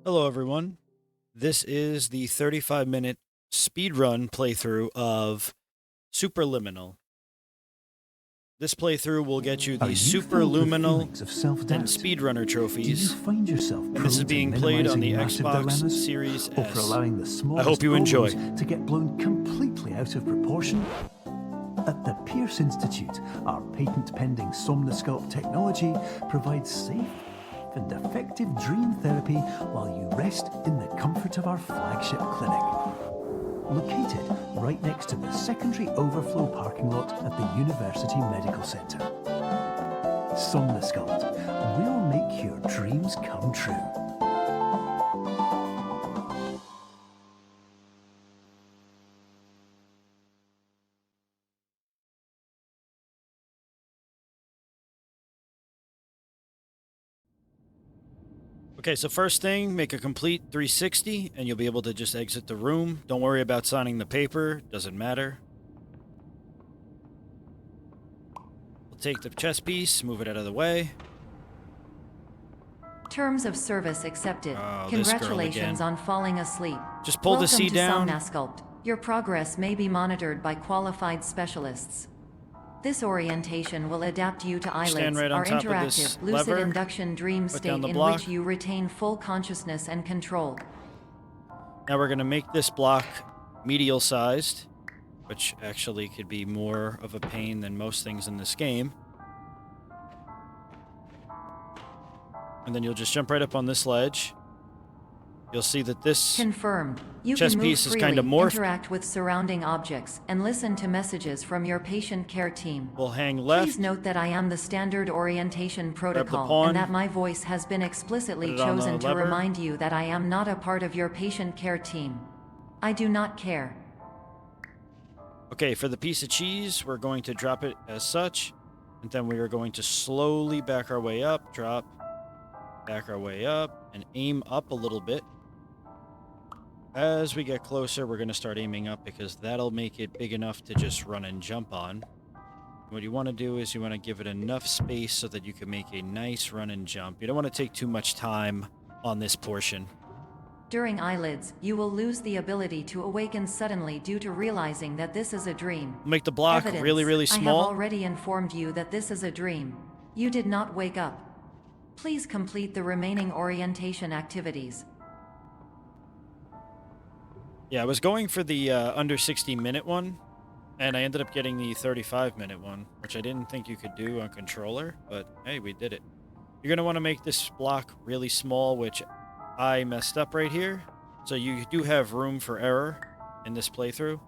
Hello, everyone. This is the 35-minute speedrun playthrough of Superliminal. This playthrough will get you the Superluminal and Speedrunner trophies, find yourself and this is being played on the Xbox Series or for S. allowing the I smallest hope you enjoy. to get blown completely out of proportion? At the Pierce Institute, our patent-pending Somnosculpt technology provides safe and effective dream therapy while you rest in the comfort of our flagship clinic. Located right next to the secondary overflow parking lot at the University Medical Centre. Somnosculpt, we'll make your dreams come true. Okay, so first thing, make a complete 360 and you'll be able to just exit the room. Don't worry about signing the paper, doesn't matter. We'll take the chess piece, move it out of the way. Terms of service accepted. Oh, this girl Congratulations again. on falling asleep. Just pull the C down. Welcome to Somnosculpt. Your progress may be monitored by qualified specialists. This orientation will adapt you to eyelids, right on our top of this interactive, lucid lever, induction dream put state down the in block. which you retain full consciousness and control. Now we're going to make this block medial sized, which actually could be more of a pain than most things in this game. And then you'll just jump right up on this ledge. You'll see that this Confirmed. You chess can move piece is freely, kind of morphed. interact with surrounding objects, and listen to messages from your patient care team. Will hang left. Please note that I am the standard orientation protocol, pawn, and that my voice has been explicitly put it on the chosen to lever. remind you that I am not a part of your patient care team. I do not care. Okay, for the piece of cheese, we're going to drop it as such. And then we are going to slowly back our way up, drop, back our way up, and aim up a little bit. As we get closer, we're going to start aiming up because that'll make it big enough to just run and jump on. What you want to do is you want to give it enough space so that you can make a nice run and jump. You don't want to take too much time on this portion. During eyelids, you will lose the ability to awaken suddenly due to realizing that this is a dream. Make the block Evidence. really, really I have small. already informed you that this is a dream. You did not wake up. Please complete the remaining orientation activities. Yeah, I was going for the under 60-minute one, and I ended up getting the 35-minute one, which I didn't think you could do on controller, but hey, we did it. You're going to want to make this block really small, which I messed up right here. So you do have room for error in this playthrough.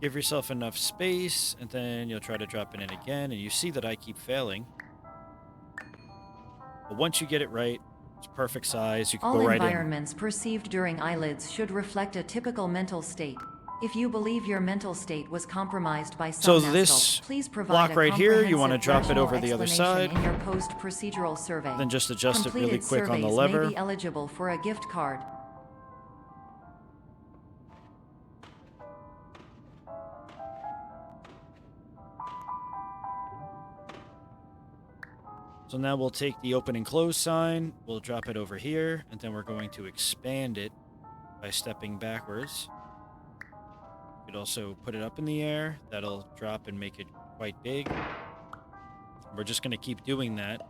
Give yourself enough space, and then you'll try to drop in it again, and you see that I keep failing. But once you get it right, it's perfect size, you can All go right in. environments perceived during eyelids should reflect a typical mental state. If you believe your mental state was compromised by So some this please provide block a right here, you want to drop it comprehensive over the other rational side. explanation in your post-procedural survey. Then just adjust it really Completed quick on the surveys lever. may be eligible for a gift card. So now we'll take the open and close sign, we'll drop it over here, and then we're going to expand it by stepping backwards. You could also put it up in the air. That'll drop and make it quite big. We're just going to keep doing that.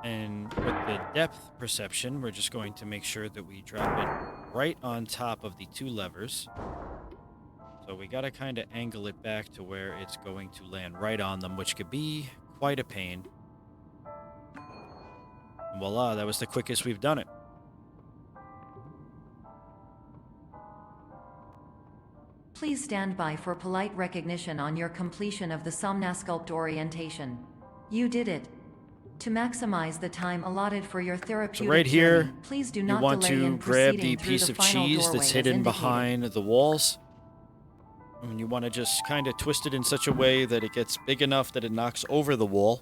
And with the depth perception, we're just going to make sure that we drop it right on top of the two levers. So we got to kind of angle it back to where it's going to land right on them, which could be quite a pain. And voila, that was the quickest we've done it. Please stand by for polite recognition on your completion of the Somnosculpt orientation. You did it. To maximize the time allotted for your therapeutic right here, journey, please do You not want delay to in grab proceeding the through piece the of final cheese doorway that's as hidden indicated. behind the walls. And you want to just kind of twist it in such a way that it gets big enough that it knocks over the wall.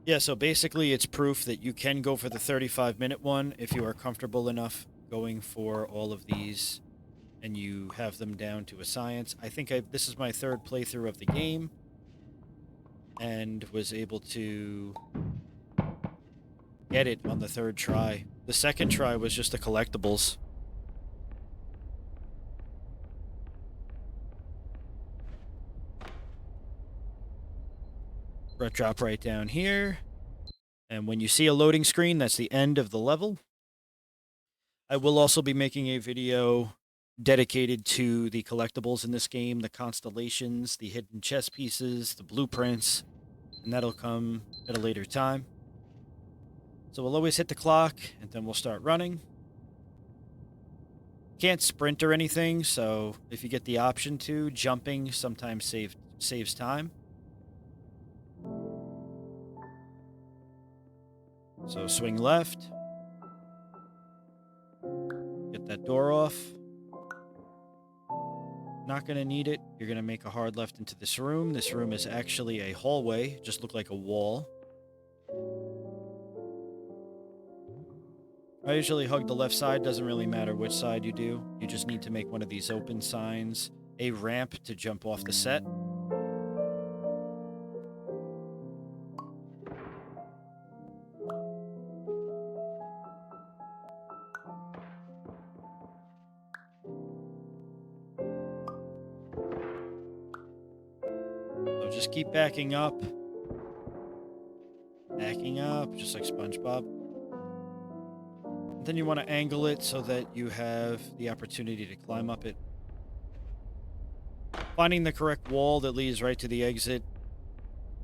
Yeah, so basically it's proof that you can go for the 35-minute one if you are comfortable enough going for all of these and you have them down to a science. I think this is my third playthrough of the game and was able to get it on the third try. The second try was just the collectibles. Drop right down here. And when you see a loading screen, that's the end of the level. I will also be making a video dedicated to the collectibles in this game, the constellations, the hidden chess pieces, the blueprints, and that'll come at a later time. So we'll always hit the clock, and then we'll start running. Can't sprint or anything, so if you get the option to, jumping sometimes saves time. So swing left. Get that door off. Not going to need it. You're going to make a hard left into this room. This room is actually a hallway. Just looked like a wall. I usually hug the left side. Doesn't really matter which side you do. You just need to make one of these open signs a ramp to jump off the set. So just keep backing up. Backing up, just like SpongeBob. Then you want to angle it so that you have the opportunity to climb up it. Finding the correct wall that leads right to the exit.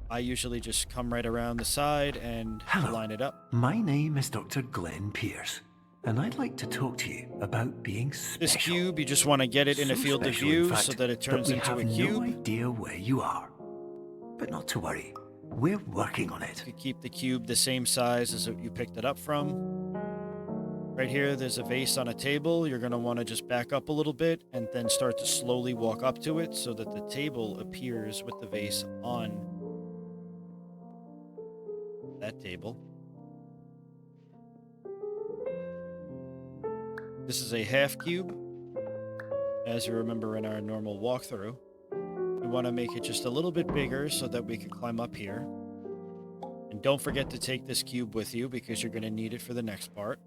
I usually just come right around the side and line it up. My name is Dr. Glenn Pierce, and I'd like to talk to you about being special. This cube, you just want to get it in a field of view so that it turns into a cube. We have no idea where you are. But not to worry, we're working on it. You keep the cube the same size as you picked it up from. Right here, there's a vase on a table. You're going to want to just back up a little bit and then start to slowly walk up to it so that the table appears with the vase on that table. This is a half cube, as you remember in our normal walkthrough. We want to make it just a little bit bigger so that we can climb up here. And don't forget to take this cube with you because you're going to need it for the next part.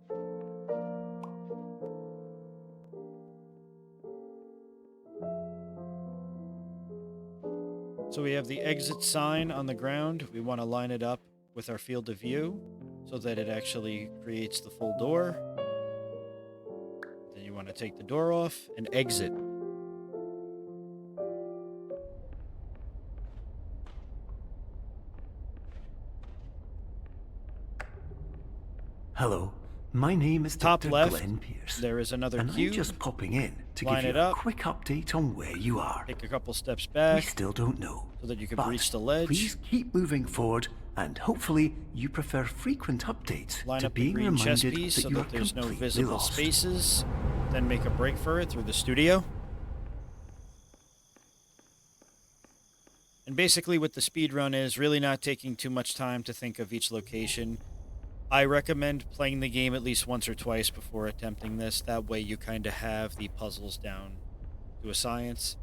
So we have the exit sign on the ground. We want to line it up with our field of view so that it actually creates the full door. Then you want to take the door off and exit. Hello, my name is Top Dr. left, Glenn Pierce. there is another and cube. I'm just popping in to Line give it you a up. quick update on where you are. Take a couple steps We back still don't know. so that you can but reach the ledge. Please keep moving forward, and hopefully you prefer frequent updates Line to up the being green chess reminded piece that so you're that there's no completely visible lost. spaces. Then make a break for it through the studio. And basically what the speedrun is, really not taking too much time to think of each location. I recommend playing the game at least once or twice before attempting this. That way you kind of have the puzzles down to a science.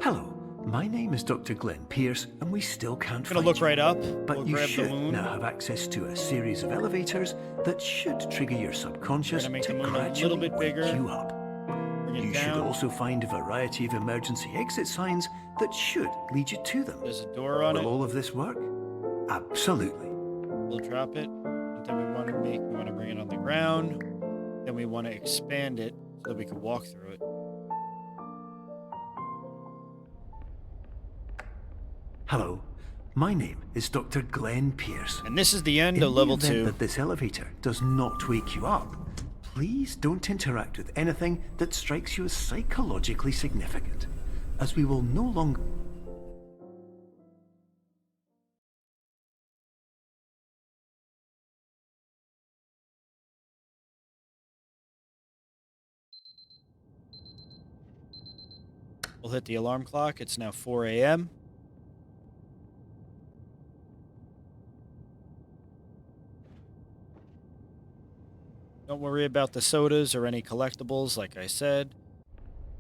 Hello, my name is Dr. Glenn Pierce, and we still can't I'm gonna find look you. right up. But We'll you grab the should moon. now have access to a series of elevators that should trigger your subconscious We're gonna make to the moon a gradually little bit wake bigger. you up. Bring it You should down. also find a variety of emergency exit signs that should lead you to them. There's a door on Will it. all of this work? Absolutely. We'll drop it. And then we want to bring it on the ground. Then we want to expand it so that we can walk through it. Hello, my name is Dr. Glenn Pierce. And this is the end In of level the event 2. that this elevator does not wake you up, please don't interact with anything that strikes you as psychologically significant, as we will no longer... We'll hit the alarm clock. It's now 4 a.m. Don't worry about the sodas or any collectibles, like I said.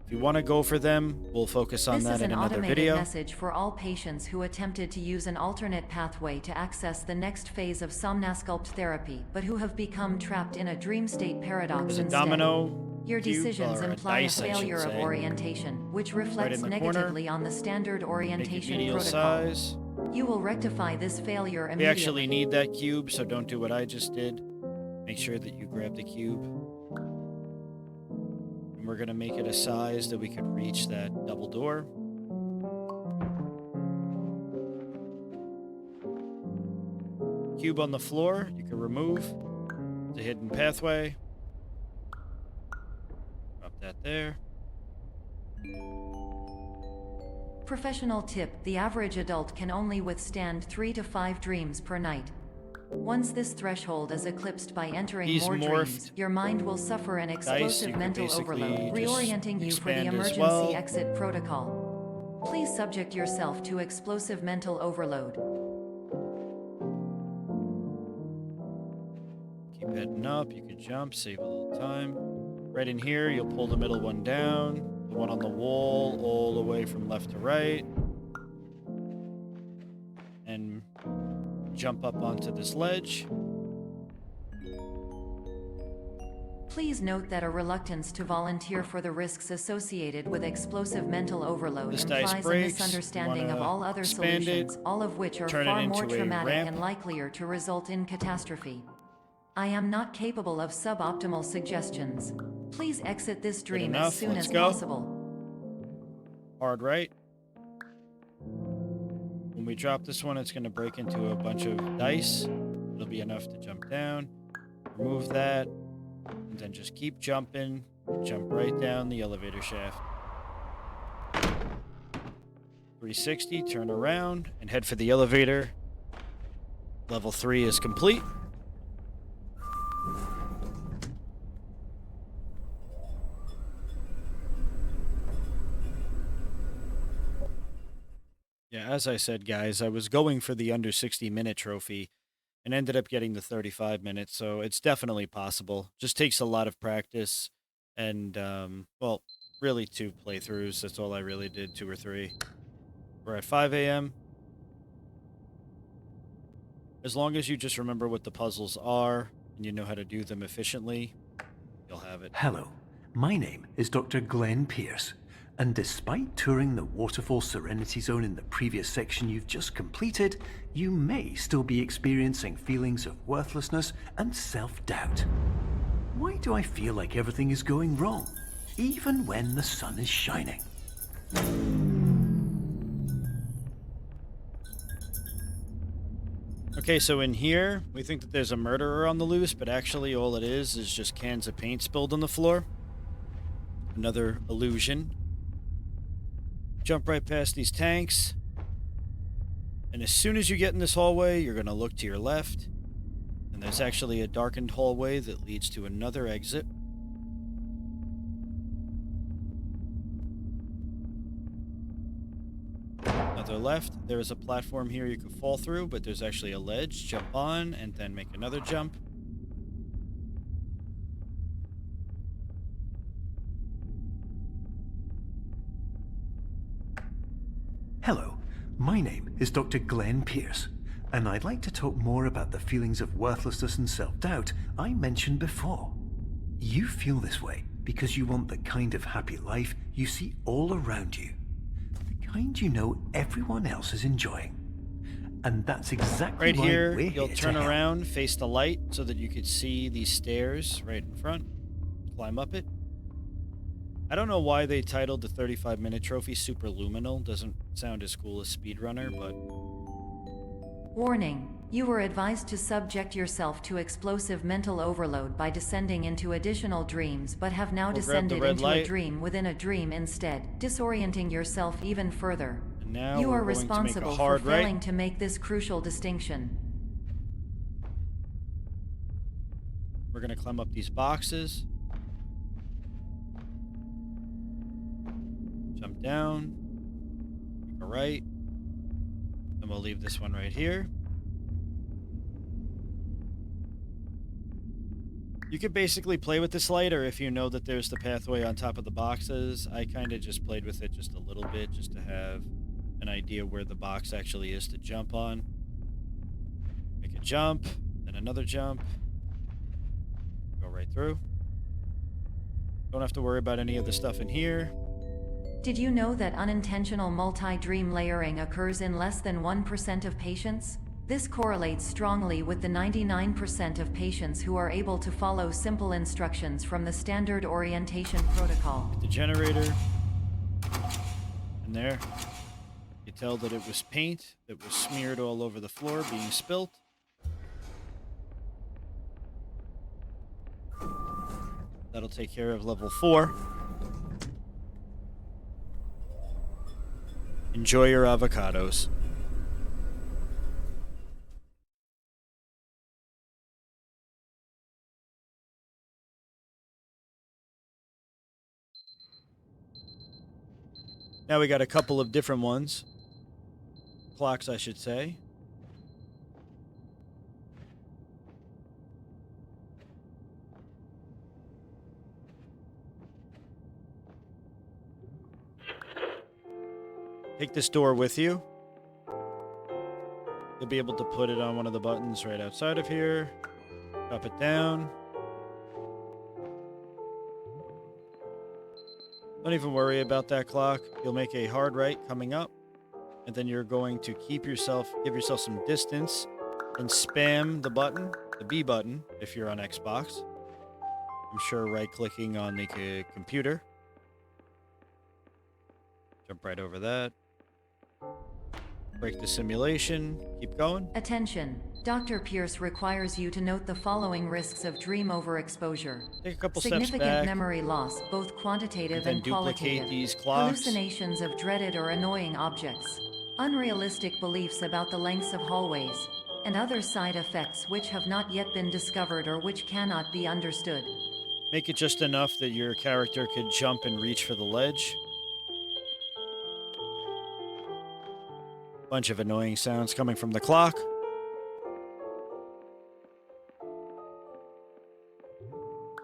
If you want to go for them, we'll focus on This that is in an another automated video. message for all patients who attempted to use an alternate pathway to access the next phase of Somnasculpt therapy, but who have become trapped in a dream state paradox There's a instead. domino Your cube, decisions or a imply a dice, I should failure of say. orientation, which reflects in the corner. negatively on the standard Make it orientation medial protocol. size. You will rectify this failure We immediately. actually need that cube, so don't do what I just did. Make sure that you grab the cube. And we're going to make it a size that we could reach that double door. Cube on the floor, you can remove. It's a hidden pathway. Drop that there. Professional tip: the average adult can only withstand 3 to 5 dreams per night. Once this threshold is eclipsed by entering These more morphed dreams, your mind will suffer an you explosive could mental basically overload, just reorienting you for the expand as emergency well. exit protocol. Please subject yourself to explosive mental overload. Keep heading up. You can jump, save a little time. Right in here, you'll pull the middle one down. The one on the wall, all the way from left to right. And jump up onto this ledge. Please note that a reluctance to volunteer for the risks associated with explosive mental overload This dice implies a breaks. misunderstanding You of wanna all other expand it, solutions, all of which are turn it far more into a traumatic ramp. and likelier to result in catastrophe. I am not capable of suboptimal suggestions. Please exit this dream enough. as soon Let's as go. possible. Hard right. When we drop this one, it's going to break into a bunch of dice. It'll be enough to jump down. Remove that. And then just keep jumping. Jump right down the elevator shaft. 360, turn around, and head for the elevator. Level 3 is complete. Yeah, as I said, guys, I was going for the under 60-minute trophy and ended up getting the 35 minutes, so it's definitely possible. Just takes a lot of practice and, well, really 2 playthroughs. That's all I really did, 2 or 3. We're at 5 a.m. As long as you just remember what the puzzles are and you know how to do them efficiently, you'll have it. Hello, my name is Dr. Glenn Pierce, and despite touring the Waterfall Serenity Zone in the previous section you've just completed, you may still be experiencing feelings of worthlessness and self-doubt. Why do I feel like everything is going wrong, even when the sun is shining? Okay, so in here, we think that there's a murderer on the loose, but actually all it is just cans of paint spilled on the floor. Another illusion. Jump right past these tanks. And as soon as you get in this hallway, you're going to look to your left. And there's actually a darkened hallway that leads to another exit. Another left. There is a platform here you can fall through, but there's actually a ledge. Jump on, and then make another jump. Hello, my name is Dr. Glenn Pierce, and I'd like to talk more about the feelings of worthlessness and self-doubt I mentioned before. You feel this way because you want the kind of happy life you see all around you, the kind you know everyone else is enjoying. And that's exactly Right why here, we're you'll here turn to help. around, face the light, so that you could see these stairs right in front. Climb up it. I don't know why they titled the 35-minute trophy Superluminal. Doesn't sound as cool as Speedrunner, but... Warning. You were advised to subject yourself to explosive mental overload by descending into additional dreams, but have now We'll grab the descended red into a light. dream within a dream instead, disorienting yourself even further. And now You we're are going to make a responsible for hard failing right. to make this crucial distinction. We're going to climb up these boxes. Jump down. Make a right. And we'll leave this one right here. You could basically play with this lighter if you know that there's the pathway on top of the boxes. I kind of just played with it just a little bit just to have an idea where the box actually is to jump on. Make a jump, then another jump. Go right through. Don't have to worry about any of the stuff in here. Did you know that unintentional multi-dream layering occurs in less than 1% of patients? This correlates strongly with the 99% of patients who are able to follow simple instructions from the standard orientation protocol. The generator. And there. You tell that it was paint that was smeared all over the floor, being spilt. That'll take care of level 4. Enjoy your avocados. Now we got a couple of different ones. Clocks, I should say. Take this door with you. You'll be able to put it on one of the buttons right outside of here. Drop it down. Don't even worry about that clock. You'll make a hard right coming up, and then you're going to give yourself some distance and spam the button, the B button, if you're on Xbox. I'm sure right-clicking on the computer. Jump right over that. Break the simulation. Keep going. Attention. Dr. Pierce requires you to note the following risks of dream overexposure. Take a couple steps Significant back. memory loss, both quantitative And and then duplicate qualitative. these clocks. Hallucinations of dreaded or annoying objects. Unrealistic beliefs about the lengths of hallways. And other side effects which have not yet been discovered or which cannot be understood. Make it just enough that your character could jump and reach for the ledge. Bunch of annoying sounds coming from the clock.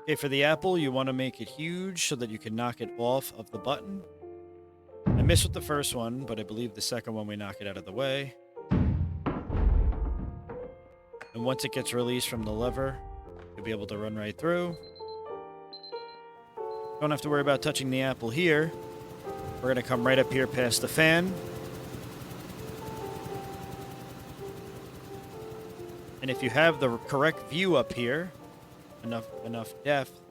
Okay, for the apple, you want to make it huge so that you can knock it off of the button. I missed with the first one, but I believe the second one we knock it out of the way. And once it gets released from the lever, you'll be able to run right through. Don't have to worry about touching the apple here. We're going to come right up here past the fan. And if you have the correct view up here, enough depth,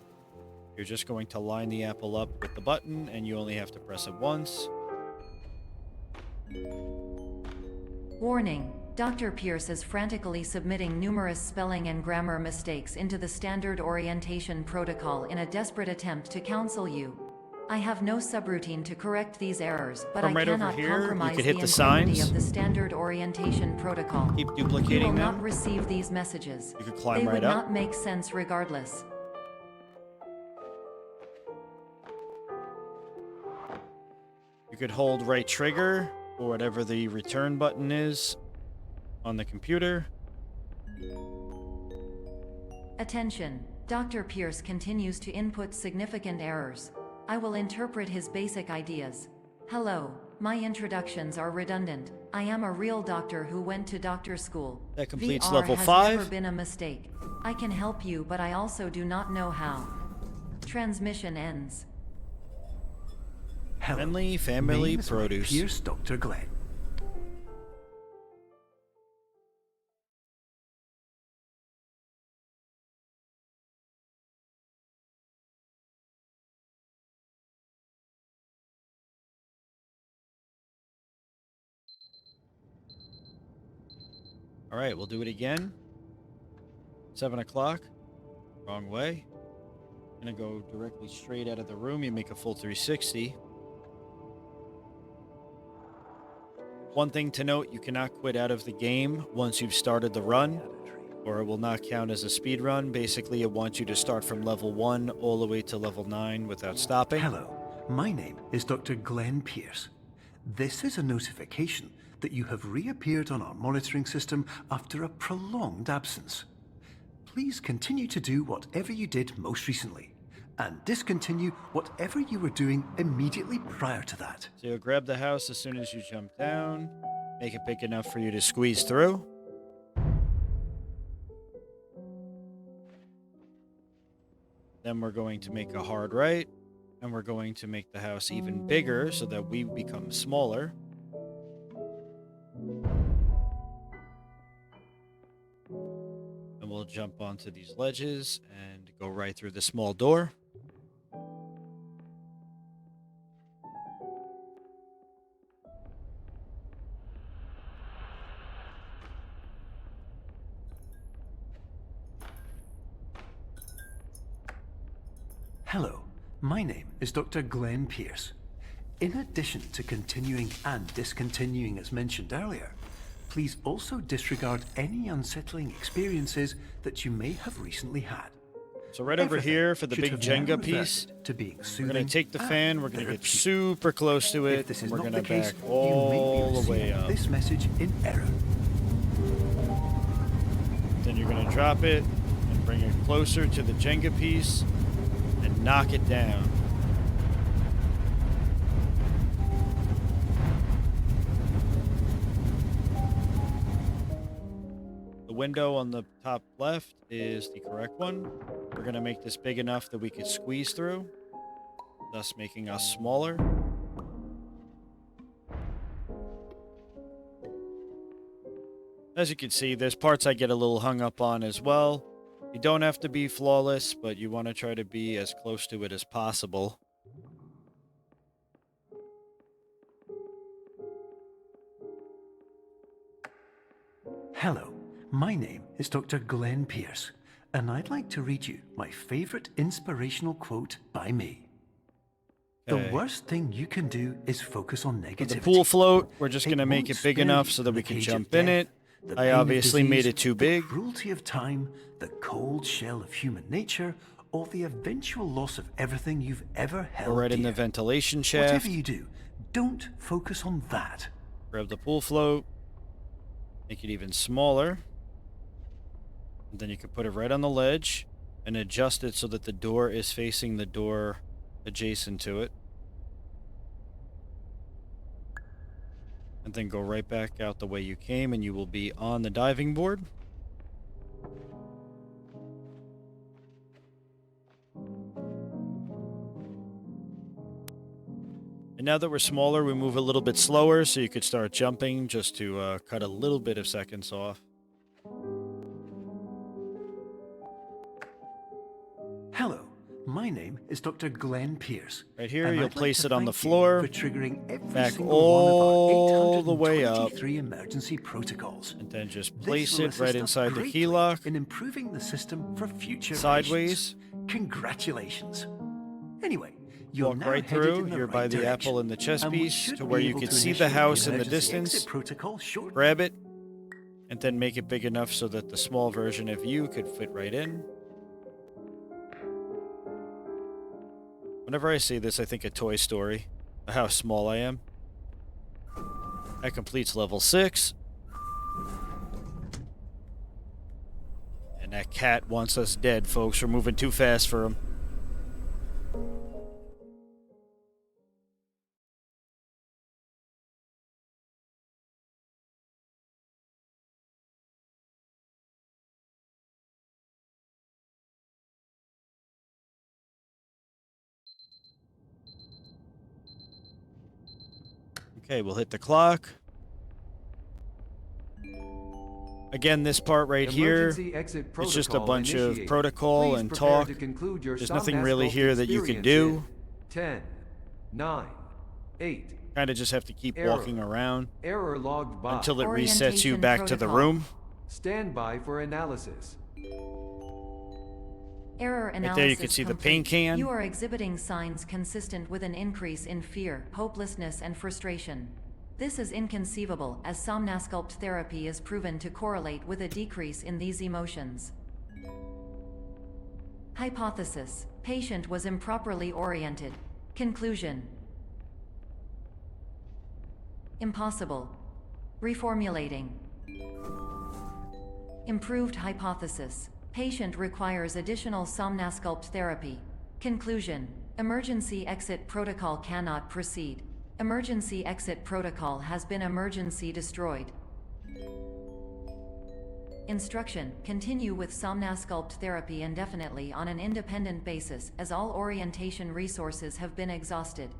you're just going to line the apple up with the button, and you only have to press it once. Warning. Dr. Pierce is frantically submitting numerous spelling and grammar mistakes into the standard orientation protocol in a desperate attempt to counsel you. I have no subroutine to correct these errors, but From I right over cannot here, you compromise could the hit the integrity signs. of the standard orientation protocol. Keep You will duplicating not them. receive these messages. You could climb They right would up. not make sense regardless. You could hold right trigger, or whatever the return button is on the computer. Attention. Dr. Pierce continues to input significant errors. I will interpret his basic ideas. Hello, my introductions are redundant. I am a real doctor who went to doctor school. That completes VR level has 5. never been a mistake. I can help you, but I also do not know how. Transmission ends. Hello. Friendly family Name is produce. Pierce Dr. Glenn. All right, we'll do it again. 7 o'clock. Wrong way. Gonna go directly straight out of the room. You make a full 360. One thing to note, you cannot quit out of the game once you've started the run, or it will not count as a speed run. Basically, it wants you to start from level 1 all the way to level 9 without stopping. Hello, my name is Dr. Glenn Pierce. This is a notification that you have reappeared on our monitoring system after a prolonged absence. please continue to do whatever you did most recently, and discontinue whatever you were doing immediately prior to that. So you'll grab the house as soon as you jump down, make it big enough for you to squeeze through. Then we're going to make a hard right, and we're going to make the house even bigger so that we become smaller. And we'll jump onto these ledges and go right through the small door. Hello, my name is Dr. Glenn Pierce. In addition to continuing and discontinuing as mentioned earlier, please also disregard any unsettling experiences that you may have recently had. So right over Everything here for the should big have Jenga now piece, reverted to being we're soothing going to take the fan, we're going to get therapeutic. super close to it, If this and is we're not going the to case, back you may be all the way receiving up. this message in error. Then you're going to drop it and bring it closer to the Jenga piece and knock it down. The window on the top left is the correct one. We're going to make this big enough that we could squeeze through, thus making us smaller. As you can see, there's parts I get a little hung up on as well. You don't have to be flawless, but you want to try to be as close to it as possible. Hello, my name is Dr. Glenn Pierce, and I'd like to read you my favorite inspirational quote by me. Okay. The worst thing you can do is focus on For negativity. the pool float, we're just going to It make won't it big spare enough you so that from we the can cage of jump in death, it. the I pain of obviously made disease, it too the big. cruelty of time, the cold shell of human nature, or the eventual loss of everything you've ever held We're right in the dear. ventilation shaft. Whatever you do, don't focus on that. Grab the pool float. Make it even smaller. And then you can put it right on the ledge and adjust it so that the door is facing the door adjacent to it. And then go right back out the way you came and you will be on the diving board. And now that we're smaller, we move a little bit slower so you could start jumping just to cut a little bit of seconds off. Hello, my name is Dr. Glenn Pierce. Right here, and you'll I'd like place to it on the thank you floor, for triggering every back single all one of the our way up, 823 emergency protocols. and then just This place will it right assist us inside the greatly key lock, in improving the system for future sideways. patients. Congratulations. Anyway, you're Walk now right headed through. in the You're right by the direction, apple in the chess and we piece should to be where you able can to see the initiate house in the emergency distance. exit protocol shortly. Grab it, and then make it big enough so that the small version of you could fit right in. Whenever I see this, I think of Toy Story, how small I am. That completes level 6. And that cat wants us dead, folks. We're moving too fast for him. Okay, we'll hit the clock. Again, this part right here, it's just a bunch of protocol and talk. There's nothing really here that you can do. 10, 9, 8. Kind of just have to keep walking around Error logged by. until it resets you Orientation back to the protocol. room. Stand by for analysis. Error analysis Right there you can see the paint complete. can. You are exhibiting signs consistent with an increase in fear, hopelessness, and frustration. This is inconceivable, as somnasculpt therapy is proven to correlate with a decrease in these emotions. Hypothesis: patient was improperly oriented. Conclusion: impossible. Reformulating. Improved hypothesis: Patient requires additional somnasculpt therapy. Conclusion. Emergency exit protocol cannot proceed. Emergency exit protocol has been emergency destroyed. Instruction. Continue with somnasculpt therapy indefinitely on an independent basis, as all orientation resources have been exhausted.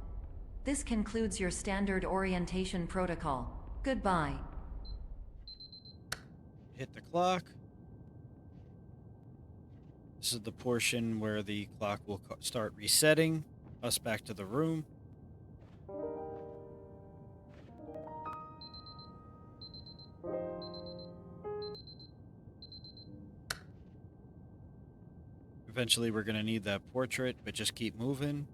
This concludes your standard orientation protocol. Goodbye. Hit the clock. This is the portion where the clock will start resetting us back to the room. Eventually we're going to need that portrait, but just keep moving.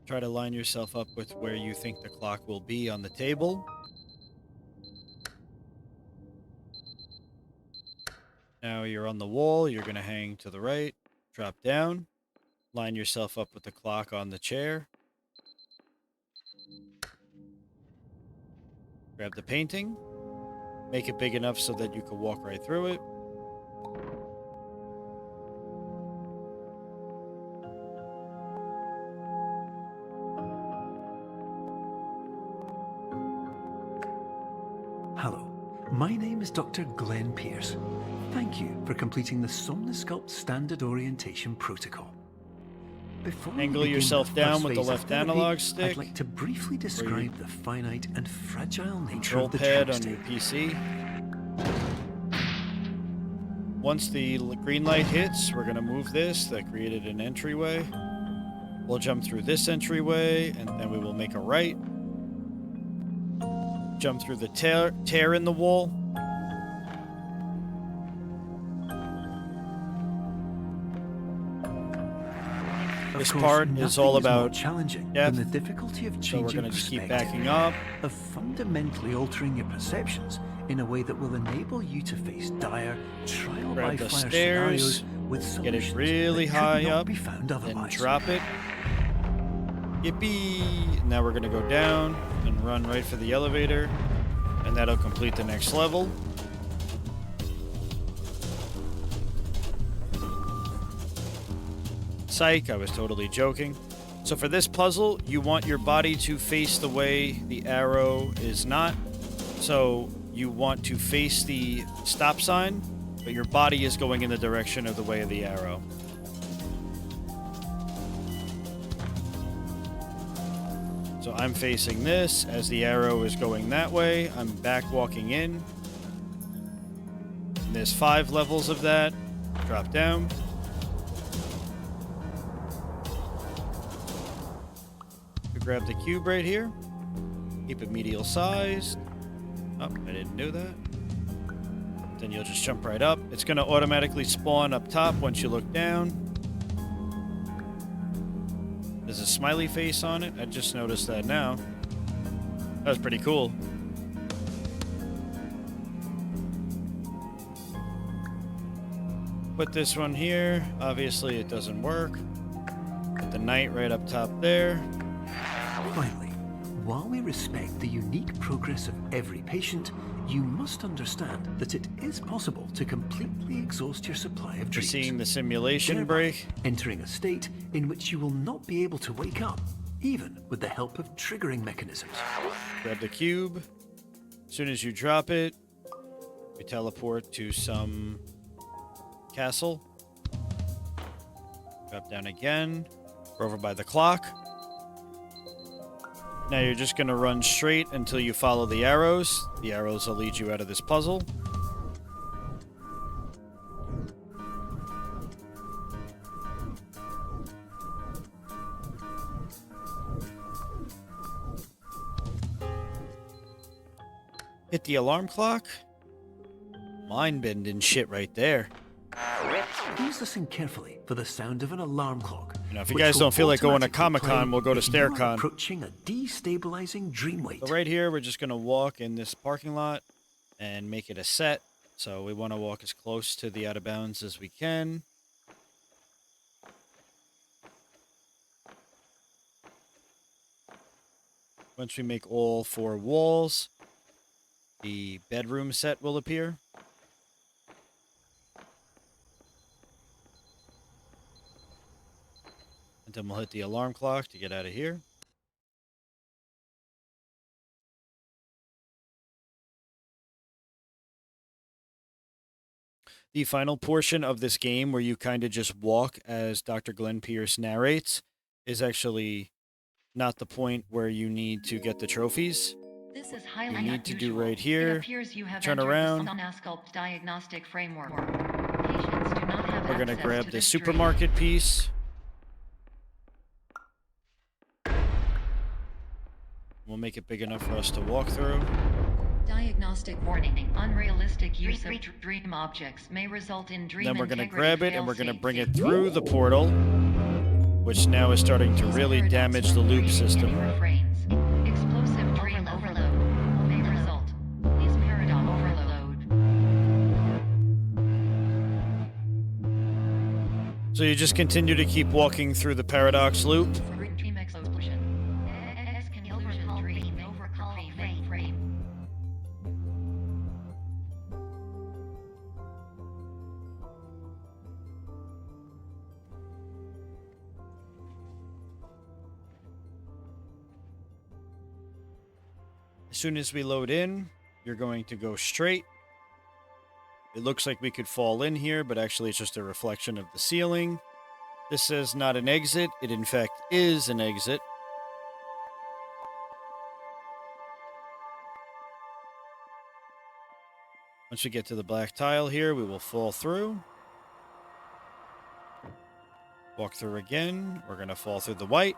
Try to line yourself up with where you think the clock will be on the table. Now you're on the wall, you're going to hang to the right, drop down, line yourself up with the clock on the chair. Grab the painting, make it big enough so that you can walk right through it. Hello, my name is Dr. Glenn Pierce. Thank you for completing the Somnosculpt Standard Orientation Protocol. Before we Angle begin yourself the down first with the phase of left therapy, analog stick. I'd like to briefly describe the finite and fragile nature Control of the pad dream on your state. PC. Once the green light hits, we're going to move this. That created an entryway. We'll jump through this entryway, and then we will make a right. Jump through the tear in the wall. This Of course, part is nothing all more about challenging depth, than the difficulty of so changing we're going to just keep perspective, backing up. of fundamentally altering your perceptions in a way that will enable you to face dire trial Grab by the fire stairs, scenarios with get it solutions really that could high not up, be found then otherwise. drop it. Yippee! Now we're going to go down and run right for the elevator, and that'll complete the next level. Psych, I was totally joking. So for this puzzle, you want your body to face the way the arrow is not. So you want to face the stop sign, but your body is going in the direction of the way of the arrow. So I'm facing this as the arrow is going that way. I'm back walking in. And there's 5 levels of that. Drop down. Grab the cube right here. Keep it medial sized. Oh, I didn't do that. Then you'll just jump right up. It's going to automatically spawn up top once you look down. There's a smiley face on it. I just noticed that now. That was pretty cool. Put this one here. Obviously, it doesn't work. Put the knight right up top there. Finally, while we respect the unique progress of every patient, you must understand that it is possible to completely exhaust your supply of You're dreams. seeing the simulation thereby break. entering a state in which you will not be able to wake up, even with the help of triggering mechanisms. Grab the cube. As soon as you drop it, we teleport to some castle. Drop down again. We're over by the clock. Now you're just going to run straight until you follow the arrows. The arrows will lead you out of this puzzle. Hit the alarm clock. Mind bending shit right there. Please listen carefully for the sound of an alarm clock. You know, if you which guys will don't feel like going to automatically Comic-Con, play we'll go to if you are StareCon. approaching a destabilizing dream weight. So right here, we're just going to walk in this parking lot and make it a set. So we want to walk as close to the out of bounds as we can. Once we make all 4 walls, the bedroom set will appear. And then we'll hit the alarm clock to get out of here. The final portion of this game, where you kind of just walk as Dr. Glenn Pierce narrates, is actually not the point where you need to get the trophies. This is highly You need to do unusual. right here, It appears you have turn entered around. the Sonasculpt diagnostic framework. Patients do not have We're going to access grab to the this supermarket piece. We'll make it big enough for us to walk through. Diagnostic warning. Unrealistic use of dream objects may result in dream Then we're going to integrity grab it and we're going to fail-safe. bring it through the portal, which now is starting to really damage the loop system. Refrains. Explosive dream overload may result. Please paradigm overload. So you just continue to keep walking through the paradox loop. Dream explosion. Overcall dream frame. As soon as we load in, you're going to go straight. It looks like we could fall in here, but actually it's just a reflection of the ceiling. This says not an exit. It in fact is an exit. Once we get to the black tile here, we will fall through. Walk through again. We're going to fall through the white.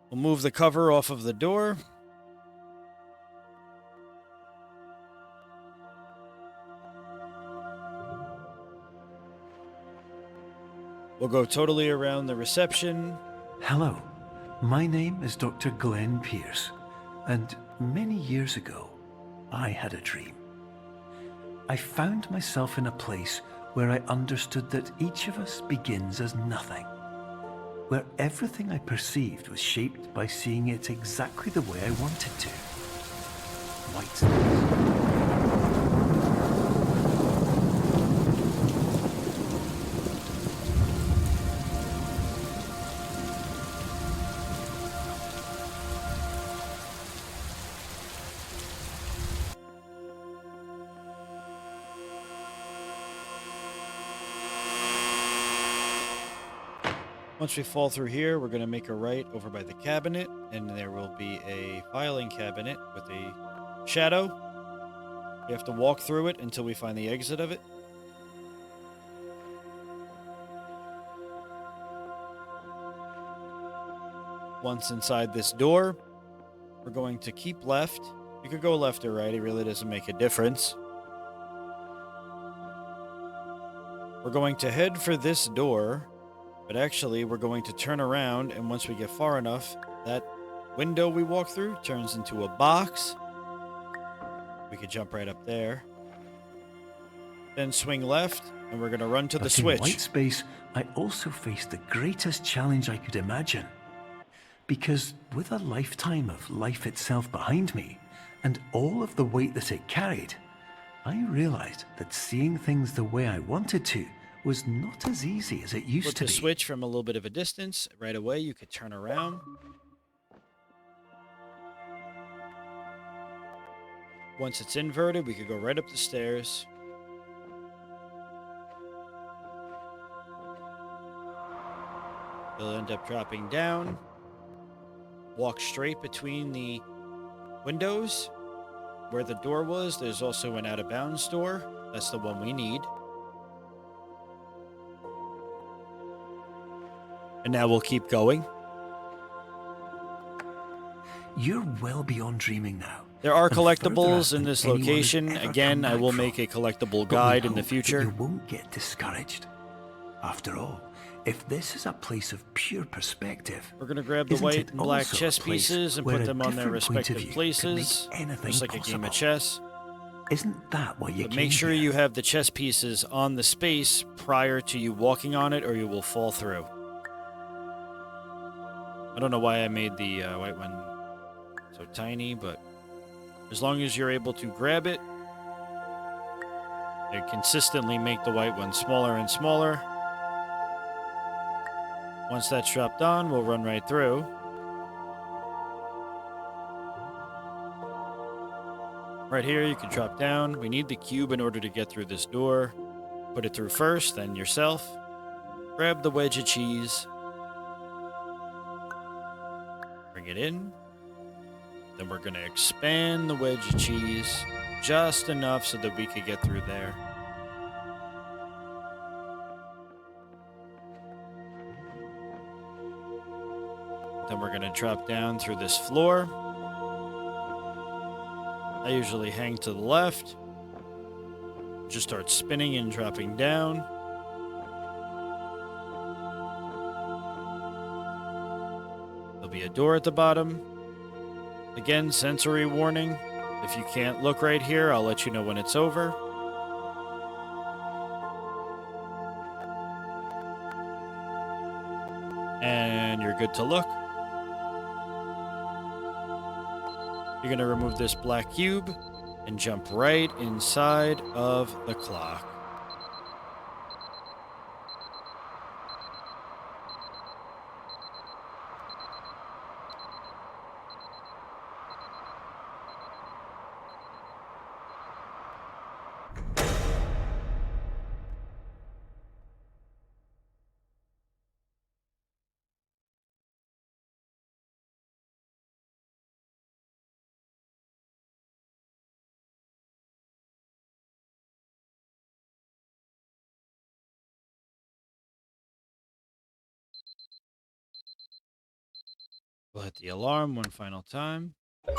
We'll move the cover off of the door. We'll go totally around the reception. Hello, my name is Dr. Glenn Pierce, and many years ago, I had a dream. I found myself in a place where I understood that each of us begins as nothing, where everything I perceived was shaped by seeing it exactly the way I wanted to. White space. Once we fall through here, we're going to make a right over by the cabinet, and there will be a filing cabinet with a shadow. We have to walk through it until we find the exit of it. Once inside this door, we're going to keep left. You could go left or right, it really doesn't make a difference. We're going to head for this door. But actually, we're going to turn around, and once we get far enough, that window we walk through turns into a box. We could jump right up there. Then swing left, and we're going to run to the switch. In white space, I also faced the greatest challenge I could imagine. Because with a lifetime of life itself behind me, and all of the weight that it carried, I realized that seeing things the way I wanted to was not as easy as it used to be. Flip the switch from a little bit of a distance. Right away, you could turn around. Once it's inverted, we could go right up the stairs. You'll end up dropping down. Walk straight between the windows. Where the door was, there's also an out-of-bounds door. That's the one we need. And now we'll keep going. You're well beyond dreaming now. There are and further collectibles out in than this anyone has location. ever Again, come I back will from. make a collectible But we guide in the hope that future. you won't get discouraged. After all, if this is a place of pure perspective, We're going to grab the isn't white it and black also a chess place pieces and where put a them on their different point of respective view can places, make anything just like a game possible? of chess. Isn't that what you But came make sure here? you have the chess pieces on the space prior to you walking on it, or you will fall through. I don't know why I made the white one so tiny, but As long as you're able to grab it, they consistently make the white one smaller and smaller. Once that's dropped on, we'll run right through. Right here, you can drop down. We need the cube in order to get through this door. Put it through first, then yourself. Grab the wedge of cheese. Bring it in. Then we're going to expand the wedge of cheese just enough so that we could get through there. Then we're going to drop down through this floor. I usually hang to the left. Just start spinning and dropping down. There'll be a door at the bottom. Again, sensory warning. If you can't look right here, I'll let you know when it's over. And you're good to look. You're going to remove this black cube and jump right inside of the clock. We'll hit the alarm one final time. That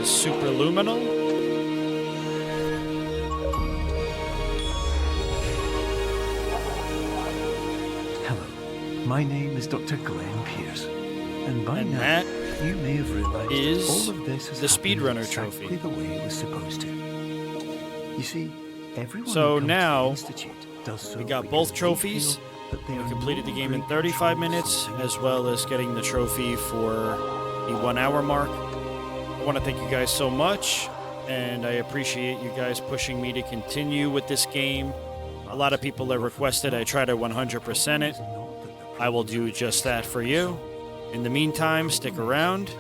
is Superluminal. Hello, my name is Dr. Glenn Pierce, and by And now that you may have realized is all of this has the happened Speedrunner exactly trophy. the way it was supposed to. You see, everyone So who comes to the now, Institute does so we got because both they trophies. feel that they We are completed the no game in longer 35 control minutes, something as well as getting the trophy for the 1 hour mark. I want to thank you guys so much, and I appreciate you guys pushing me to continue with this game. A lot of people have requested I try to 100% it. I will do just that for you. In the meantime, stick around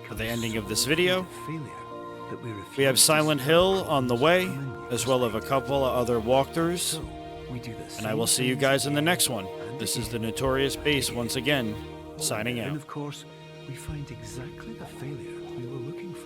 for the ending of this video. We have Silent Hill on the way, as well as a couple of other walkthroughs. And I will see you guys in the next one. This is the Notorious Base once again, signing And out. of course, we find exactly the failure we were looking for.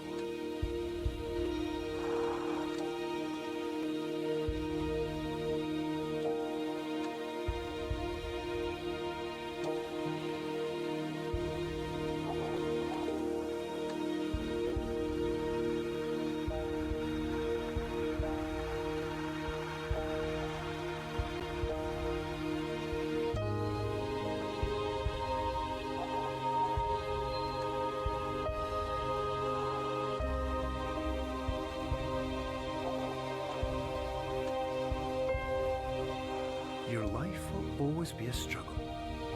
Your life will always be a struggle,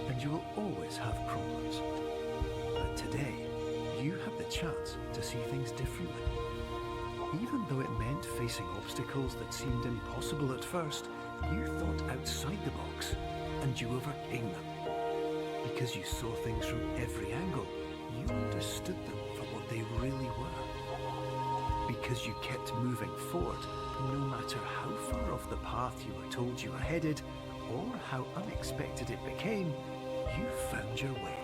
and you will always have problems. But today, you have the chance to see things differently. Even though it meant facing obstacles that seemed impossible at first, you thought outside the box, and you overcame them. Because you saw things from every angle, you understood them for what they really were. Because you kept moving forward, no matter how far off the path you were told you were headed, or how unexpected it became, you found your way.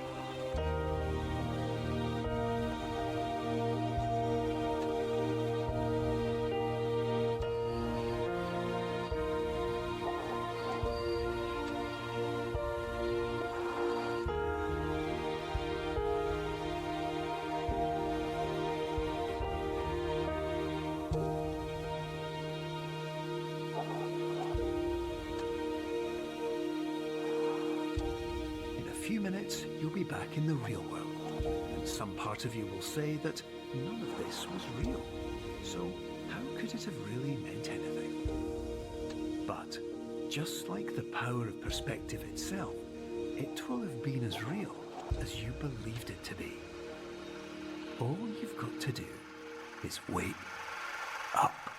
Few minutes, you'll be back in the real world, and some part of you will say that none of this was real. So how could it have really meant anything? But just like the power of perspective itself, it will have been as real as you believed it to be. All you've got to do is wait up.